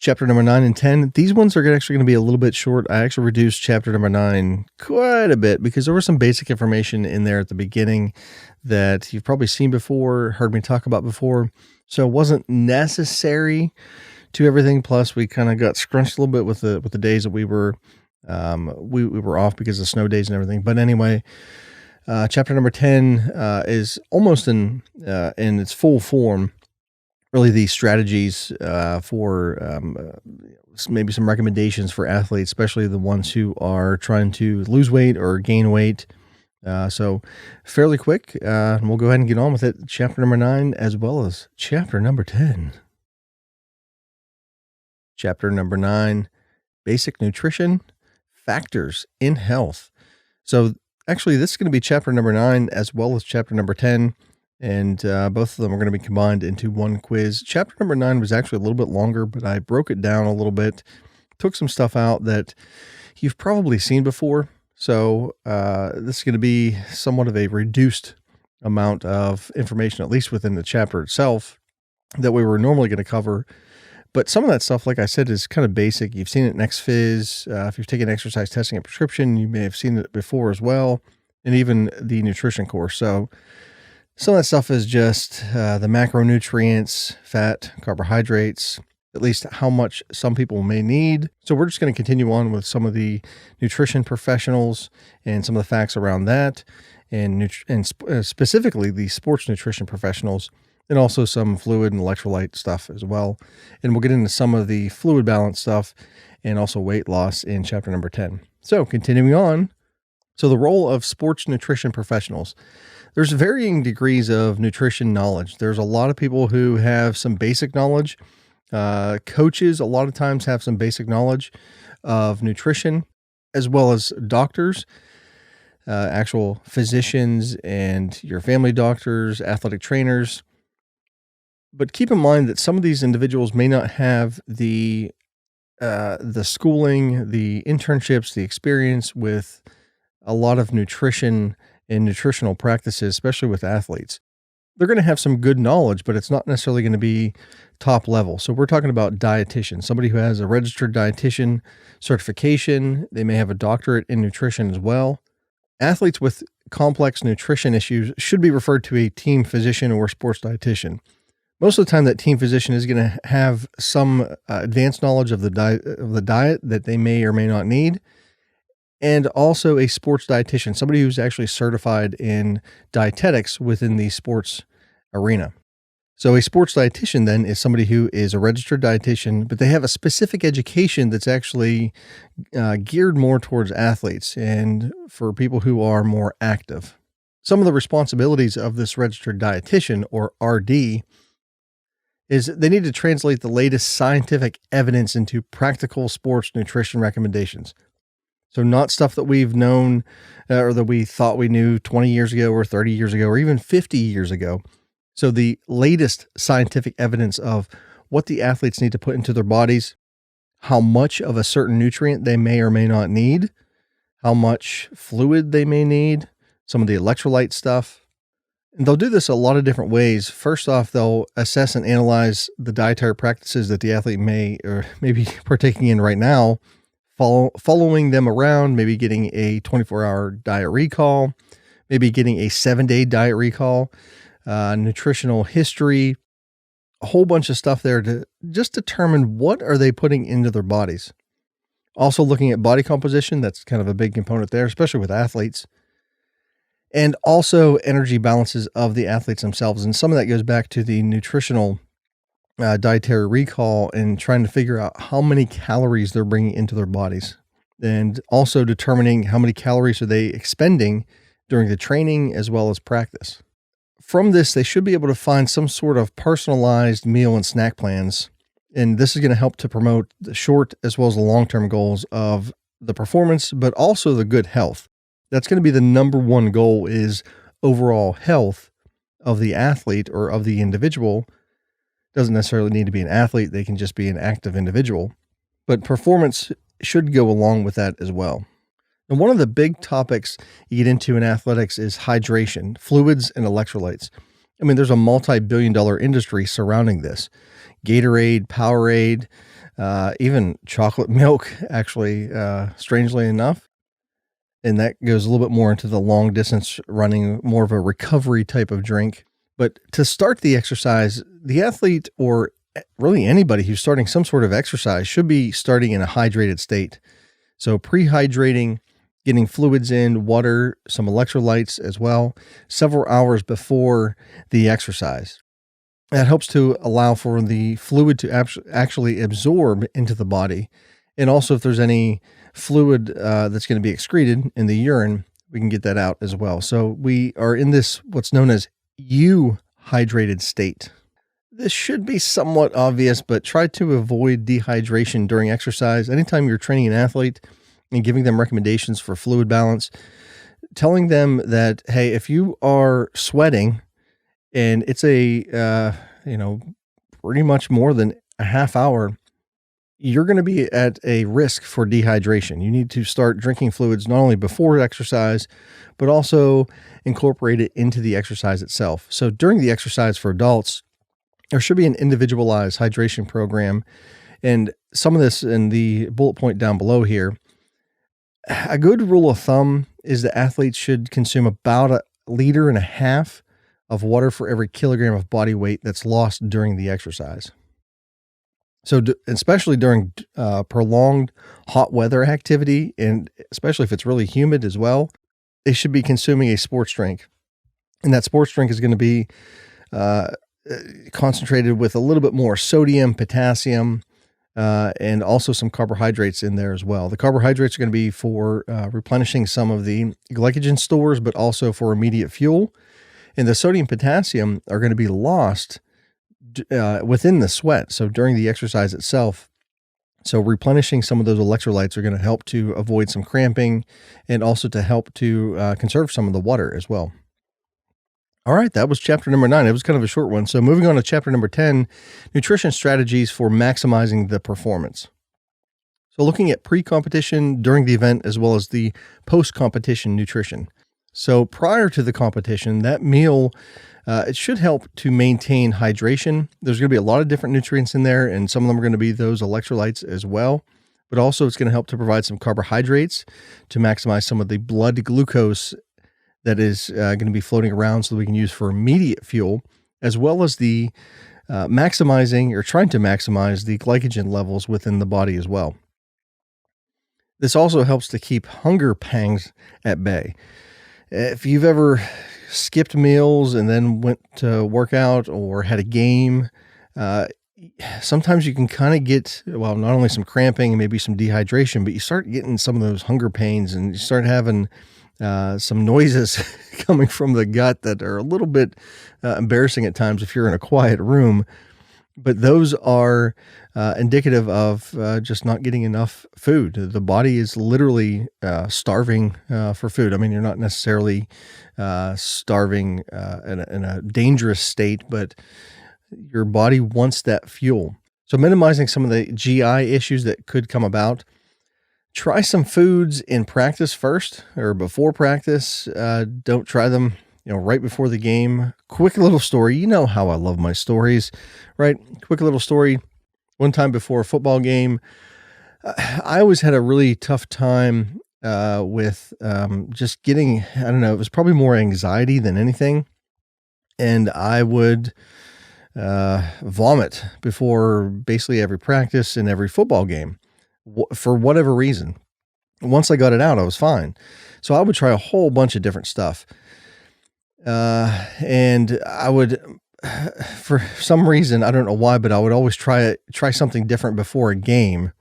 Chapter number 9 and 10, these ones are actually going to be a little bit short. I actually reduced chapter number 9 quite a bit because there was some basic information in there at the beginning that you've probably seen before, heard me talk about before. So it wasn't necessary to everything. Plus, we kind of got scrunched a little bit with the days that we were off because of snow days and everything. But anyway, chapter number 10 is almost in its full form. Really, these strategies for maybe some recommendations for athletes, especially the ones who are trying to lose weight or gain weight. So fairly quick, and we'll go ahead and get on with it. Chapter number 9, as well as chapter number 10. Chapter number 9, basic nutrition, factors in health. So actually, this is going to be chapter number 9, as well as chapter number 10. And both of them are going to be combined into one quiz. Chapter number 9 was actually a little bit longer, but I broke it down a little bit, took some stuff out that you've probably seen before. So this is going to be somewhat of a reduced amount of information, at least within the chapter itself, that we were normally going to cover. But some of that stuff, like I said, is kind of basic. You've seen it in XPhys. If you've taken exercise testing and prescription, you may have seen it before as well, and even the nutrition course. So some of that stuff is just the macronutrients, fat, carbohydrates, at least how much some people may need. So we're just going to continue on with some of the nutrition professionals and some of the facts around that, and specifically the sports nutrition professionals, and also some fluid and electrolyte stuff as well. And we'll get into some of the fluid balance stuff and also weight loss in chapter number 10. So continuing on. So the role of sports nutrition professionals. There's varying degrees of nutrition knowledge. There's a lot of people who have some basic knowledge. Coaches a lot of times have some basic knowledge of nutrition, as well as doctors, actual physicians, and your family doctors, athletic trainers. But keep in mind that some of these individuals may not have the schooling, the internships, the experience with a lot of nutrition and nutritional practices, especially with athletes. They're going to have some good knowledge, but it's not necessarily going to be top level. So we're talking about dietitians, somebody who has a registered dietitian certification. They may have a doctorate in nutrition as well. Athletes with complex nutrition issues should be referred to a team physician or sports dietitian. Most of the time, that team physician is going to have some advanced knowledge of the diet that they may or may not need. And also a sports dietitian, somebody who's actually certified in dietetics within the sports arena. So a sports dietitian then is somebody who is a registered dietitian, but they have a specific education that's actually geared more towards athletes and for people who are more active. Some of the responsibilities of this registered dietitian, or RD, is they need to translate the latest scientific evidence into practical sports nutrition recommendations. So not stuff that we've known or that we thought we knew 20 years ago or 30 years ago or even 50 years ago. So the latest scientific evidence of what the athletes need to put into their bodies, how much of a certain nutrient they may or may not need, how much fluid they may need, some of the electrolyte stuff. And they'll do this a lot of different ways. First off, they'll assess and analyze the dietary practices that the athlete may or may be partaking in right now, following them around, maybe getting a 24-hour diet recall, maybe getting a 7-day diet recall, nutritional history, a whole bunch of stuff there to just determine what are they putting into their bodies. Also looking at body composition, that's kind of a big component there, especially with athletes. And also energy balances of the athletes themselves. And some of that goes back to the nutritional dietary recall and trying to figure out how many calories they're bringing into their bodies, and also determining how many calories are they expending during the training as well as practice. From this, they should be able to find some sort of personalized meal and snack plans. And this is going to help to promote the short as well as the long-term goals of the performance, but also the good health. That's going to be the number one goal, is overall health of the athlete or of the individual. Doesn't necessarily need to be an athlete. They can just be an active individual, but performance should go along with that as well. And one of the big topics you get into in athletics is hydration, fluids, and electrolytes. There's a multi-billion-dollar industry surrounding this. Gatorade, Powerade, even chocolate milk, actually, strangely enough. And that goes a little bit more into the long distance running, more of a recovery type of drink. But to start the exercise, the athlete or really anybody who's starting some sort of exercise should be starting in a hydrated state. So pre-hydrating, getting fluids in, water, some electrolytes as well, several hours before the exercise. That helps to allow for the fluid to actually absorb into the body. And also, if there's any fluid that's going to be excreted in the urine, we can get that out as well. So we are in this, what's known as hydrated state. This should be somewhat obvious, but try to avoid dehydration during exercise. Anytime you're training an athlete and giving them recommendations for fluid balance, telling them that, hey, if you are sweating and it's pretty much more than a half hour, you're going to be at a risk for dehydration. You need to start drinking fluids not only before exercise, but also incorporate it into the exercise itself. So during the exercise for adults, there should be an individualized hydration program. And some of this in the bullet point down below here. A good rule of thumb is that athletes should consume about 1.5 liters of water for every kilogram of body weight that's lost during the exercise. So especially during prolonged hot weather activity, and especially if it's really humid as well, they should be consuming a sports drink. And that sports drink is going to be concentrated with a little bit more sodium, potassium, and also some carbohydrates in there as well. The carbohydrates are going to be for replenishing some of the glycogen stores, but also for immediate fuel. And the sodium, potassium are going to be lost within the sweat. So during the exercise itself. So replenishing some of those electrolytes are going to help to avoid some cramping and also to help to conserve some of the water as well. All right, that was chapter number 9. It was kind of a short one. So moving on to chapter number 10, nutrition strategies for maximizing the performance. So looking at pre-competition, during the event, as well as the post-competition nutrition. So prior to the competition, that meal, it should help to maintain hydration. There's going to be a lot of different nutrients in there, and some of them are going to be those electrolytes as well. But also it's going to help to provide some carbohydrates to maximize some of the blood glucose that is going to be floating around so that we can use for immediate fuel, as well as the maximizing or trying to maximize the glycogen levels within the body as well. This also helps to keep hunger pangs at bay. If you've ever skipped meals and then went to work out or had a game, sometimes you can kind of get, well, not only some cramping and maybe some dehydration, but you start getting some of those hunger pains and you start having some noises coming from the gut that are a little bit embarrassing at times if you're in a quiet room. But those are indicative of just not getting enough food. The body is literally starving for food. I mean, you're not necessarily starving in a dangerous state, but your body wants that fuel. So minimizing some of the GI issues that could come about. Try some foods in practice first or before practice. Don't try them right before the game. Quick little story. You know how I love my stories, right? Quick little story. One time before a football game, I always had a really tough time with just getting, I don't know, it was probably more anxiety than anything. And I would vomit before basically every practice and every football game for whatever reason. Once I got it out, I was fine. So I would try a whole bunch of different stuff. And I would, for some reason, I don't know why, but I would always try something different before a game.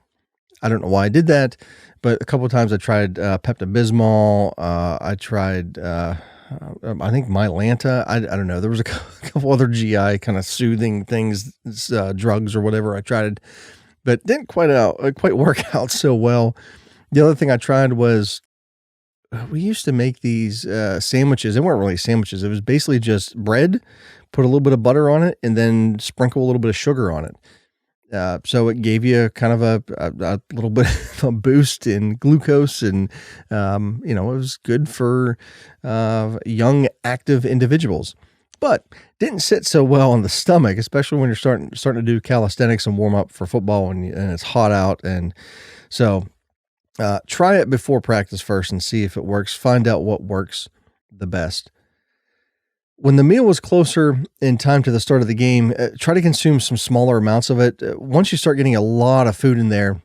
I don't know why I did that, but a couple of times I tried Pepto-Bismol. I tried, I think Mylanta. I don't know. There was a couple other GI kind of soothing things, drugs or whatever I tried, but didn't quite work out so well. The other thing I tried was, we used to make these sandwiches. They weren't really sandwiches. It was basically just bread, put a little bit of butter on it, and then sprinkle a little bit of sugar on it. So it gave you kind of a little bit of a boost in glucose, and it was good for young, active individuals. but didn't sit so well on the stomach, especially when you're starting to do calisthenics and warm up for football and it's hot out. And so try it before practice first and see if it works. Find out what works the best. When the meal was closer in time to the start of the game, try to consume some smaller amounts of it. Once you start getting a lot of food in there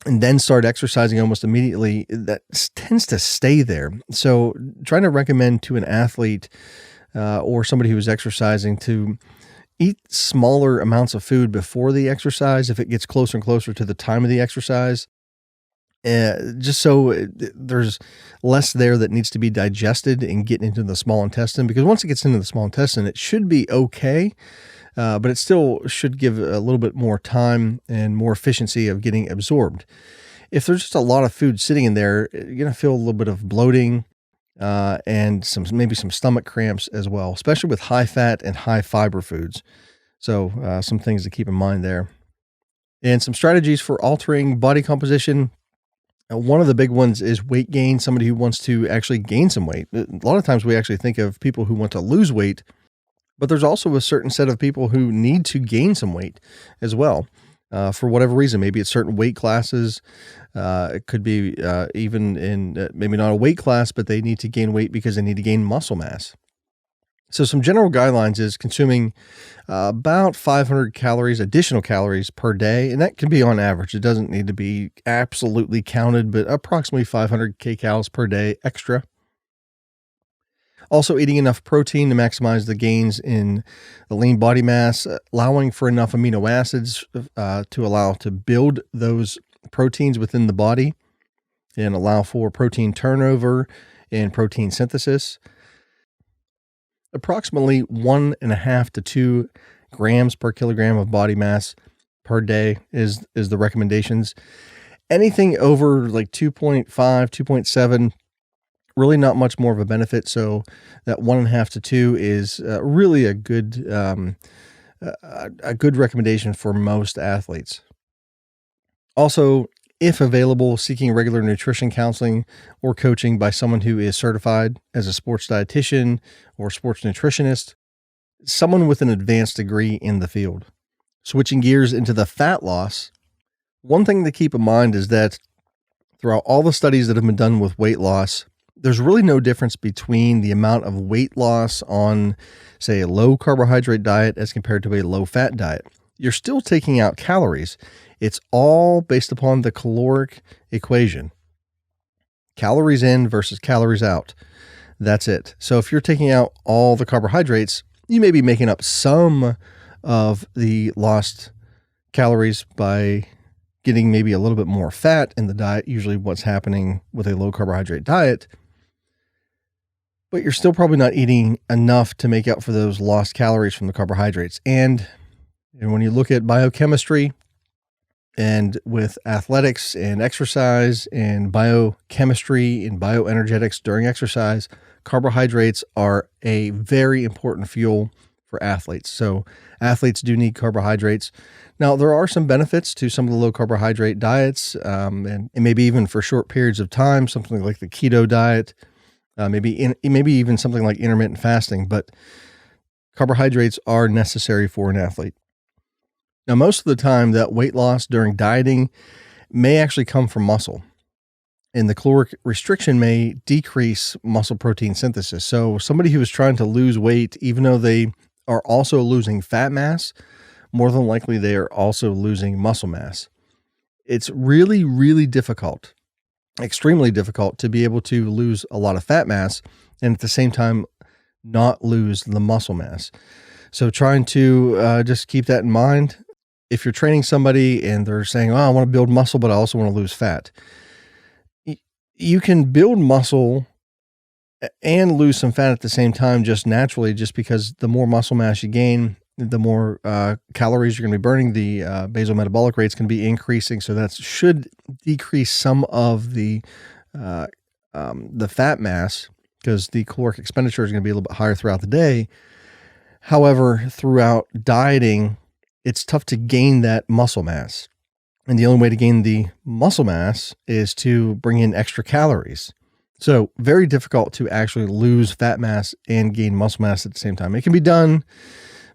and then start exercising almost immediately, that tends to stay there. So trying to recommend to an athlete or somebody who is exercising to eat smaller amounts of food before the exercise if it gets closer and closer to the time of the exercise. Just so there's less there that needs to be digested and get into the small intestine, because once it gets into the small intestine, it should be okay, but it still should give a little bit more time and more efficiency of getting absorbed. If there's just a lot of food sitting in there, you're going to feel a little bit of bloating and maybe some stomach cramps as well, especially with high fat and high fiber foods. So some things to keep in mind there. And some strategies for altering body composition. One of the big ones is weight gain, somebody who wants to actually gain some weight. A lot of times we actually think of people who want to lose weight, but there's also a certain set of people who need to gain some weight as well. For whatever reason, maybe it's certain weight classes. It could be even in maybe not a weight class, but they need to gain weight because they need to gain muscle mass. So some general guidelines is consuming about 500 calories, additional calories per day. And that can be on average. It doesn't need to be absolutely counted, but approximately 500 kcals per day extra. Also eating enough protein to maximize the gains in the lean body mass, allowing for enough amino acids to allow to build those proteins within the body and allow for protein turnover and protein synthesis. Approximately 1.5 to 2 grams per kilogram of body mass per day is the recommendations. Anything over like 2.5, 2.7, really not much more of a benefit. So that 1.5 to 2 is really a good recommendation for most athletes. Also, if available, seeking regular nutrition counseling or coaching by someone who is certified as a sports dietitian or sports nutritionist, someone with an advanced degree in the field. Switching gears into the fat loss, one thing to keep in mind is that throughout all the studies that have been done with weight loss, there's really no difference between the amount of weight loss on, say, a low carbohydrate diet as compared to a low fat diet. You're still taking out calories. It's all based upon the caloric equation. Calories in versus calories out. That's it. So if you're taking out all the carbohydrates, you may be making up some of the lost calories by getting maybe a little bit more fat in the diet, usually what's happening with a low carbohydrate diet. But you're still probably not eating enough to make up for those lost calories from the carbohydrates. And when you look at biochemistry, and with athletics and exercise and biochemistry and bioenergetics during exercise, carbohydrates are a very important fuel for athletes. So athletes do need carbohydrates. Now, there are some benefits to some of the low carbohydrate diets, and maybe even for short periods of time, something like the keto diet, maybe even something like intermittent fasting, but carbohydrates are necessary for an athlete. Now, most of the time, that weight loss during dieting may actually come from muscle, and the caloric restriction may decrease muscle protein synthesis. So somebody who is trying to lose weight, even though they are also losing fat mass, more than likely they are also losing muscle mass. It's really, really difficult, extremely difficult to be able to lose a lot of fat mass and at the same time not lose the muscle mass. So trying to just keep that in mind. If you're training somebody and they're saying, oh, I want to build muscle, but I also want to lose fat, you can build muscle and lose some fat at the same time, just naturally, just because the more muscle mass you gain, the more calories you're going to be burning, the basal metabolic rate's going to be increasing. So that should decrease some of the fat mass because the caloric expenditure is going to be a little bit higher throughout the day. However, throughout dieting, it's tough to gain that muscle mass. And the only way to gain the muscle mass is to bring in extra calories. So very difficult to actually lose fat mass and gain muscle mass at the same time. It can be done,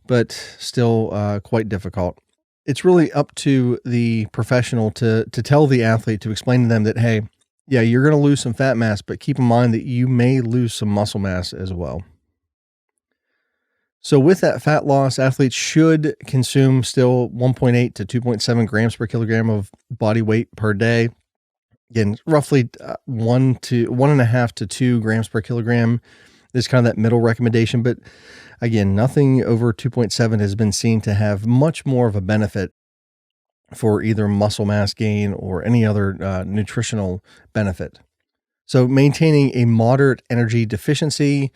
but still quite difficult. It's really up to the professional to tell the athlete, to explain to them that, hey, yeah, you're going to lose some fat mass, but keep in mind that you may lose some muscle mass as well. So with that fat loss, athletes should consume still 1.8 to 2.7 grams per kilogram of body weight per day. Again, roughly 1.5 to 2 grams per kilogram is kind of that middle recommendation. But again, nothing over 2.7 has been seen to have much more of a benefit for either muscle mass gain or any other nutritional benefit. So maintaining a moderate energy deficiency,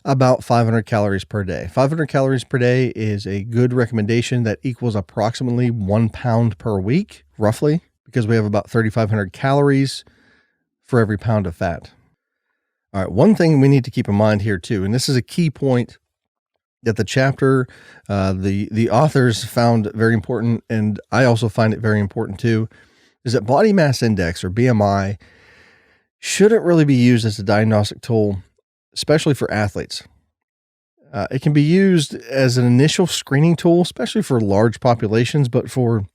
about 500 calories per day. 500 calories per day is a good recommendation that equals approximately 1 pound per week, roughly, because we have about 3,500 calories for every pound of fat. All right, one thing we need to keep in mind here too, and this is a key point that the chapter, the authors found very important, and I also find it very important too, is that body mass index, or BMI, shouldn't really be used as a diagnostic tool, especially for athletes. It can be used as an initial screening tool, especially for large populations, but for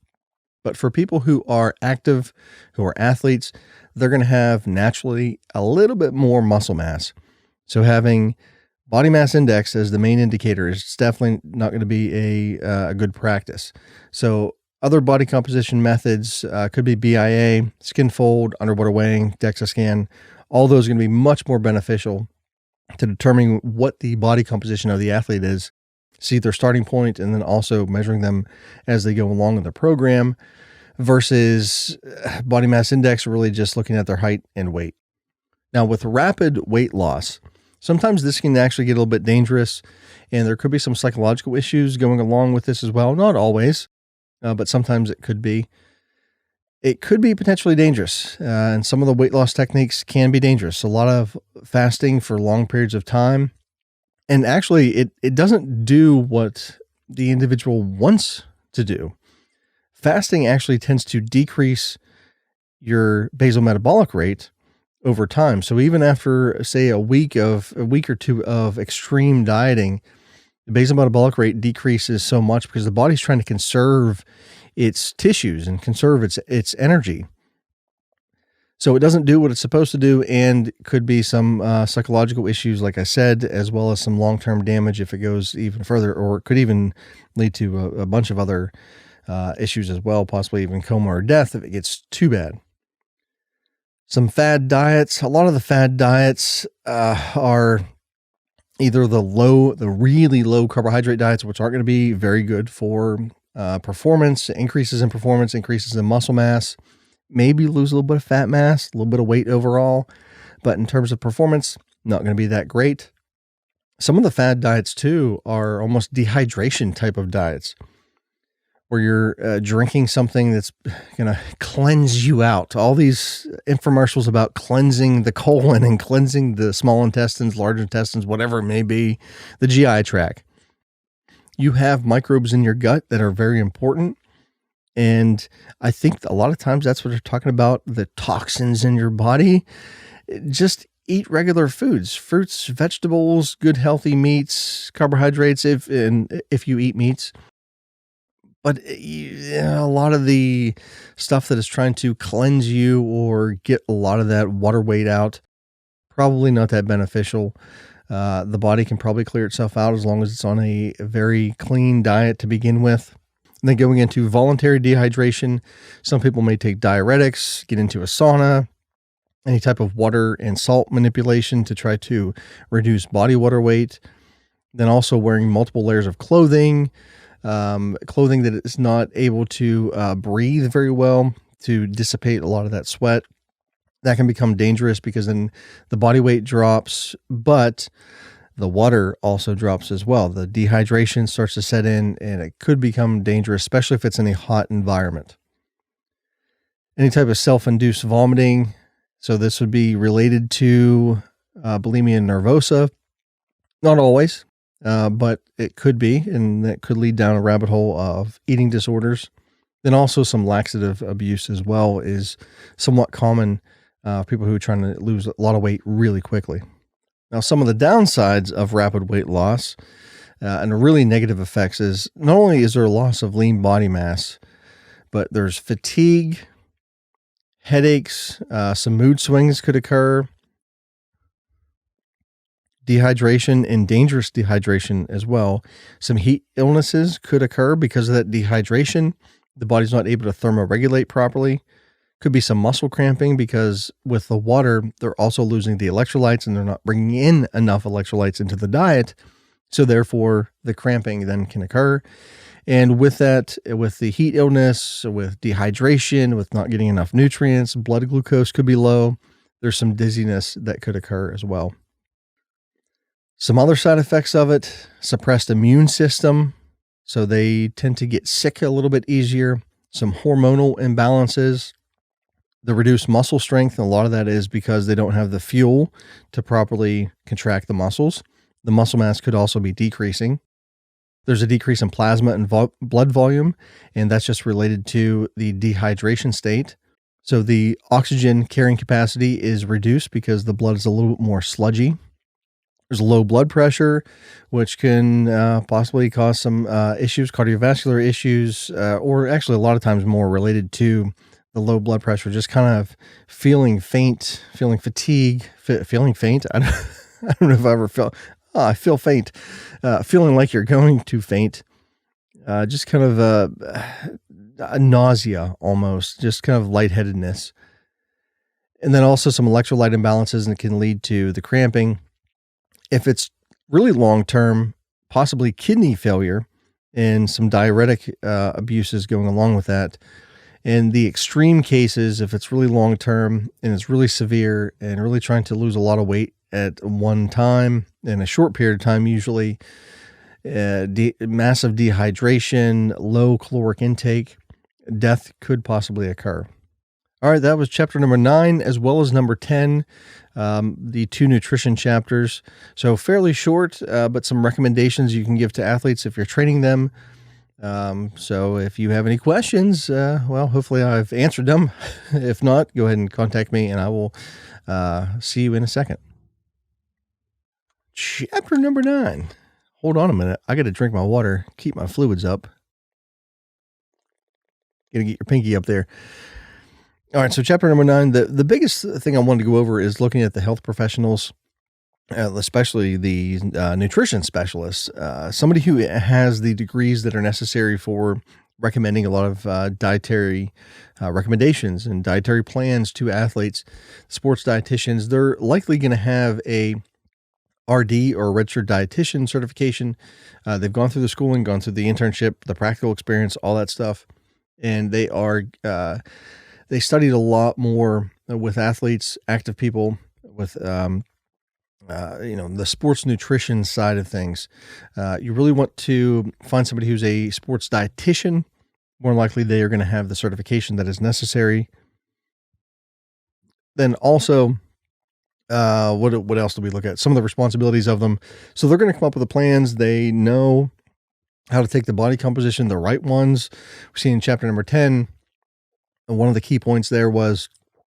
people who are active, who are athletes, they're going to have naturally a little bit more muscle mass. So having body mass index as the main indicator is definitely not going to be a good practice. So other body composition methods could be BIA, skin fold, underwater weighing, DEXA scan. All those are going to be much more beneficial to determining what the body composition of the athlete is, see their starting point, and then also measuring them as they go along in the program, versus body mass index, really just looking at their height and weight. Now, with rapid weight loss, sometimes this can actually get a little bit dangerous, and there could be some psychological issues going along with this as well. Not always, but sometimes it could be. It could be potentially dangerous, and some of the weight loss techniques can be dangerous. A lot of fasting for long periods of time, and actually it doesn't do what the individual wants to do. Fasting actually tends to decrease your basal metabolic rate over time. So even after, say, a week or two of extreme dieting, the basal metabolic rate decreases so much because the body's trying to conserve its tissues and conserve its energy. So it doesn't do what it's supposed to do, and could be some psychological issues, like I said, as well as some long-term damage if it goes even further, or it could even lead to a bunch of other issues as well, possibly even coma or death if it gets too bad. Some fad diets. A lot of the fad diets are either the really low carbohydrate diets, which aren't going to be very good for performance, increases in muscle mass, maybe lose a little bit of fat mass, a little bit of weight overall, but in terms of performance, not going to be that great. Some of the fad diets too are almost dehydration type of diets, where you're drinking something that's going to cleanse you out. All these infomercials about cleansing the colon and cleansing the small intestines, large intestines, whatever it may be, the GI tract. You have microbes in your gut that are very important. And I think a lot of times that's what they're talking about, the toxins in your body. Just eat regular foods, fruits, vegetables, good healthy meats, carbohydrates if you eat meats. But a lot of the stuff that is trying to cleanse you or get a lot of that water weight out, probably not that beneficial. The body can probably clear itself out as long as it's on a very clean diet to begin with. And then going into voluntary dehydration, some people may take diuretics, get into a sauna, any type of water and salt manipulation to try to reduce body water weight. Then also wearing multiple layers of clothing that is not able to breathe very well to dissipate a lot of that sweat. That can become dangerous because then the body weight drops, but the water also drops as well. The dehydration starts to set in, and it could become dangerous, especially if it's in a hot environment. Any type of self-induced vomiting. So this would be related to bulimia nervosa. Not always, but it could be, and that could lead down a rabbit hole of eating disorders. Then also some laxative abuse as well is somewhat common people who are trying to lose a lot of weight really quickly. Now, some of the downsides of rapid weight loss and really negative effects is not only is there a loss of lean body mass, but there's fatigue, headaches, some mood swings could occur, dehydration and dangerous dehydration as well. Some heat illnesses could occur because of that dehydration. The body's not able to thermoregulate properly. Could be some muscle cramping because with the water, they're also losing the electrolytes and they're not bringing in enough electrolytes into the diet. So therefore, the cramping then can occur. And with that, with the heat illness, with dehydration, with not getting enough nutrients, blood glucose could be low. There's some dizziness that could occur as well. Some other side effects of it, suppressed immune system. So they tend to get sick a little bit easier. Some hormonal imbalances, the reduced muscle strength. And a lot of that is because they don't have the fuel to properly contract the muscles. The muscle mass could also be decreasing. There's a decrease in plasma and blood volume, and that's just related to the dehydration state. So the oxygen carrying capacity is reduced because the blood is a little bit more sludgy. There's low blood pressure, which can possibly cause some issues, cardiovascular issues, or actually a lot of times more related to the low blood pressure, just kind of feeling faint, feeling fatigue, feeling faint. I don't know if I ever felt, I feel faint, feeling like you're going to faint, just kind of a nausea almost, just kind of lightheadedness. And then also some electrolyte imbalances, and it can lead to the cramping. If it's really long-term, possibly kidney failure and some diuretic abuses going along with that. In the extreme cases, if it's really long-term and it's really severe and really trying to lose a lot of weight at one time in a short period of time, usually massive dehydration, low caloric intake, death could possibly occur. All right, that was chapter number 9, as well as number 10, the 2 nutrition chapters. So fairly short, but some recommendations you can give to athletes if you're training them. So if you have any questions, well, hopefully I've answered them. If not, go ahead and contact me and I will see you in a second. Chapter number 9. Hold on a minute. I got to drink my water, keep my fluids up. Gonna get your pinky up there. All right, so chapter number 9, the biggest thing I wanted to go over is looking at the health professionals, especially the nutrition specialists, somebody who has the degrees that are necessary for recommending a lot of dietary recommendations and dietary plans to athletes. Sports dietitians, they're likely going to have a RD or registered dietitian certification. They've gone through the schooling, gone through the internship, the practical experience, all that stuff, and they are they studied a lot more with athletes, active people, with the sports nutrition side of things. You really want to find somebody who's a sports dietitian. More likely, they are going to have the certification that is necessary. Then also, what else do we look at? Some of the responsibilities of them. So they're going to come up with the plans. They know how to take the body composition, the right ones. We've seen in chapter number 10. One of the key points there was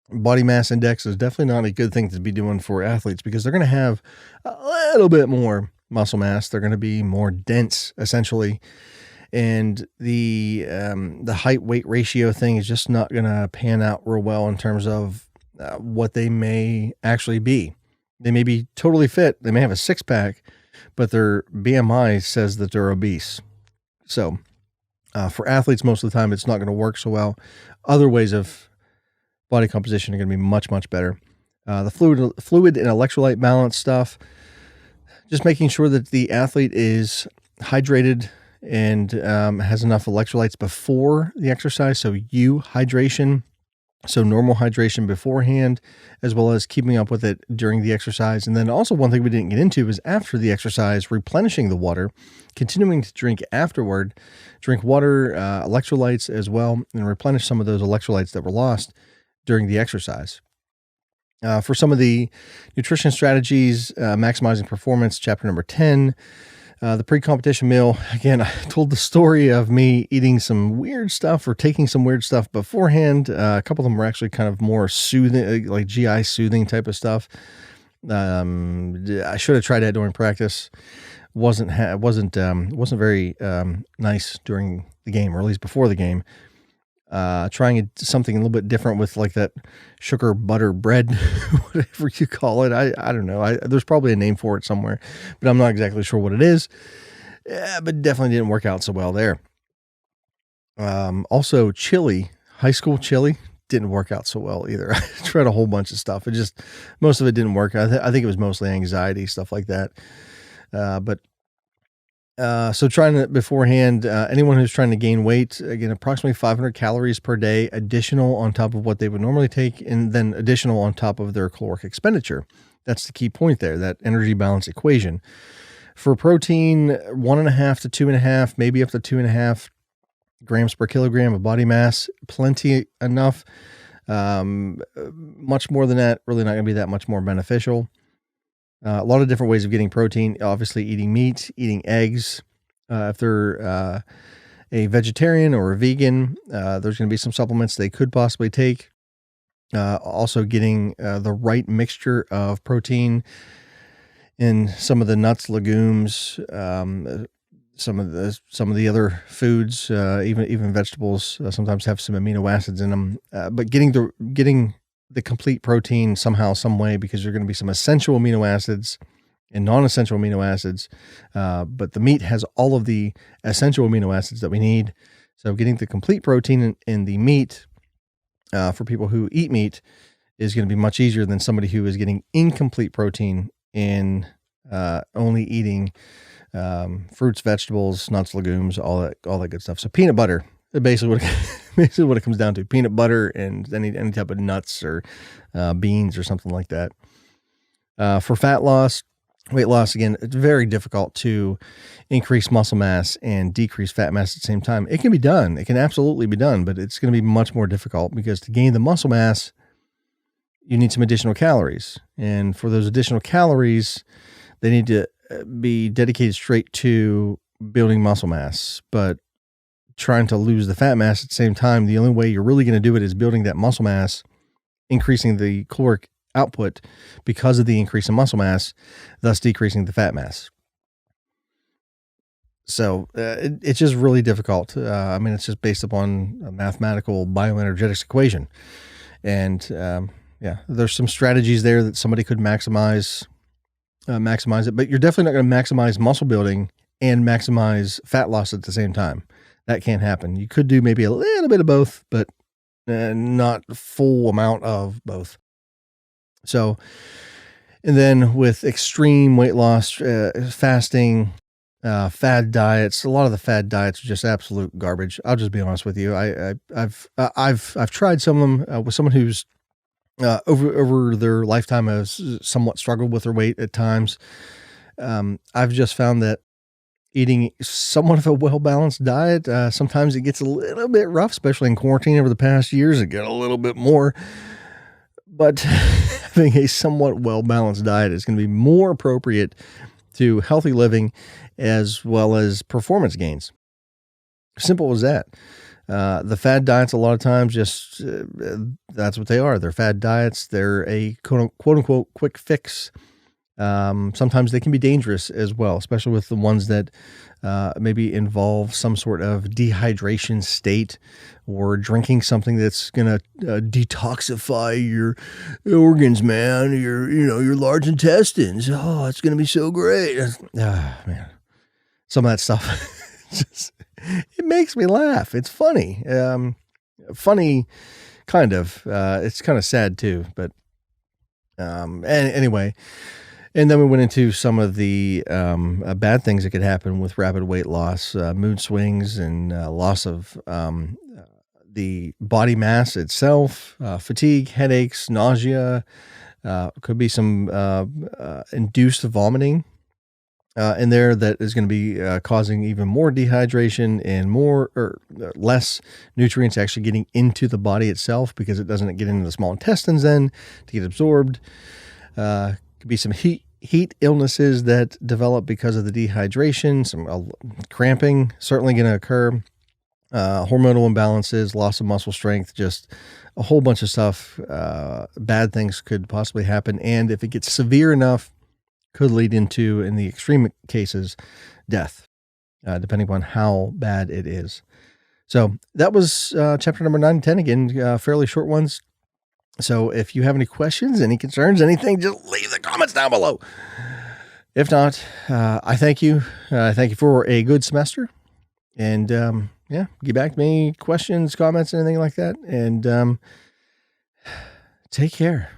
body mass index is definitely not a good thing to be doing for athletes because they're going to have a little bit more muscle mass. They're going to be more dense, essentially. And the height weight ratio thing is just not going to pan out real well in terms of what they may actually be. They may be totally fit. They may have a 6-pack, but their BMI says that they're obese. So for athletes, most of the time, it's not going to work so well. Other ways of body composition are going to be much, much better. The fluid and electrolyte balance stuff, just making sure that the athlete is hydrated and has enough electrolytes before the exercise. So hydration, so normal hydration beforehand, as well as keeping up with it during the exercise. And then also one thing we didn't get into is after the exercise, replenishing the water, continuing to drink afterward, drink water, electrolytes as well, and replenish some of those electrolytes that were lost during the exercise. For some of the nutrition strategies, maximizing performance, chapter number 10, The pre-competition meal, again, I told the story of me eating some weird stuff or taking some weird stuff beforehand. A couple of them were actually kind of more soothing, like GI soothing type of stuff. I should have tried that during practice. Wasn't very nice during the game, or at least before the game. Trying something a little bit different with like that sugar butter bread, whatever you call it. I don't know. There's probably a name for it somewhere, but I'm not exactly sure what it is. Yeah, but definitely didn't work out so well there. Also chili, high school chili didn't work out so well either. I tried a whole bunch of stuff. Most of it didn't work. I think it was mostly anxiety, stuff like that. So trying it beforehand, anyone who's trying to gain weight, again, approximately 500 calories per day, additional on top of what they would normally take, and then additional on top of their caloric expenditure. That's the key point there, that energy balance equation. For protein, 1.5 to 2.5, maybe up to 2.5 grams per kilogram of body mass, plenty enough. Much more than that, really not going to be that much more beneficial. A lot of different ways of getting protein, obviously eating meat, eating eggs. If they're a vegetarian or a vegan, there's going to be some supplements they could possibly take. Also getting the right mixture of protein in some of the nuts, legumes, some of the other foods, even vegetables sometimes have some amino acids in them. But getting the complete protein somehow, some way, because there are going to be some essential amino acids and non-essential amino acids. But the meat has all of the essential amino acids that we need. So getting the complete protein in the meat for people who eat meat is going to be much easier than somebody who is getting incomplete protein in only eating fruits, vegetables, nuts, legumes, all that good stuff. So peanut butter, basically what it comes down to: peanut butter and any type of nuts or beans or something like that. For fat loss, weight loss, again, it's very difficult to increase muscle mass and decrease fat mass at the same time. It can be done. It can absolutely be done, but it's going to be much more difficult because to gain the muscle mass, you need some additional calories. And for those additional calories, they need to be dedicated straight to building muscle mass. But trying to lose the fat mass at the same time, the only way you're really going to do it is building that muscle mass, increasing the caloric output because of the increase in muscle mass, thus decreasing the fat mass. So it's just really difficult. It's just based upon a mathematical bioenergetics equation. And there's some strategies there that somebody could maximize it, but you're definitely not going to maximize muscle building and maximize fat loss at the same time. That can't happen. You could do maybe a little bit of both, but not full amount of both. So, and then with extreme weight loss, fasting, fad diets, a lot of the fad diets are just absolute garbage. I'll just be honest with you. I've tried some of them with someone who's over their lifetime has somewhat struggled with their weight at times. I've just found that eating somewhat of a well-balanced diet, sometimes it gets a little bit rough, especially in quarantine over the past years. It got a little bit more, but having a somewhat well-balanced diet is going to be more appropriate to healthy living as well as performance gains. Simple as that. The fad diets, a lot of times, just that's what they are. They're fad diets. They're a quote unquote quick fix. Sometimes they can be dangerous as well, especially with the ones that maybe involve some sort of dehydration state or drinking something that's going to detoxify your organs, man, your large intestines. Oh, it's going to be so great. Man, some of that stuff, it makes me laugh. It's funny. Funny, kind of. It's kind of sad too, but anyway. And then we went into some of the bad things that could happen with rapid weight loss, mood swings, and loss of the body mass itself, fatigue, headaches, nausea. Could be some induced vomiting in there that is going to be causing even more dehydration and more or less nutrients actually getting into the body itself because it doesn't get into the small intestines then to get absorbed. Could be some heat heat illnesses that develop because of the dehydration, some cramping certainly going to occur, hormonal imbalances, loss of muscle strength, just a whole bunch of stuff. Bad things could possibly happen. And if it gets severe enough, could lead into, in the extreme cases, death, depending upon how bad it is. So that was chapter number 9 and 10. Again, fairly short ones. So if you have any questions, any concerns, anything, just leave the comments down below. If not, I thank you. Thank you for a good semester. And yeah, get back to me, questions, comments, anything like that. And take care.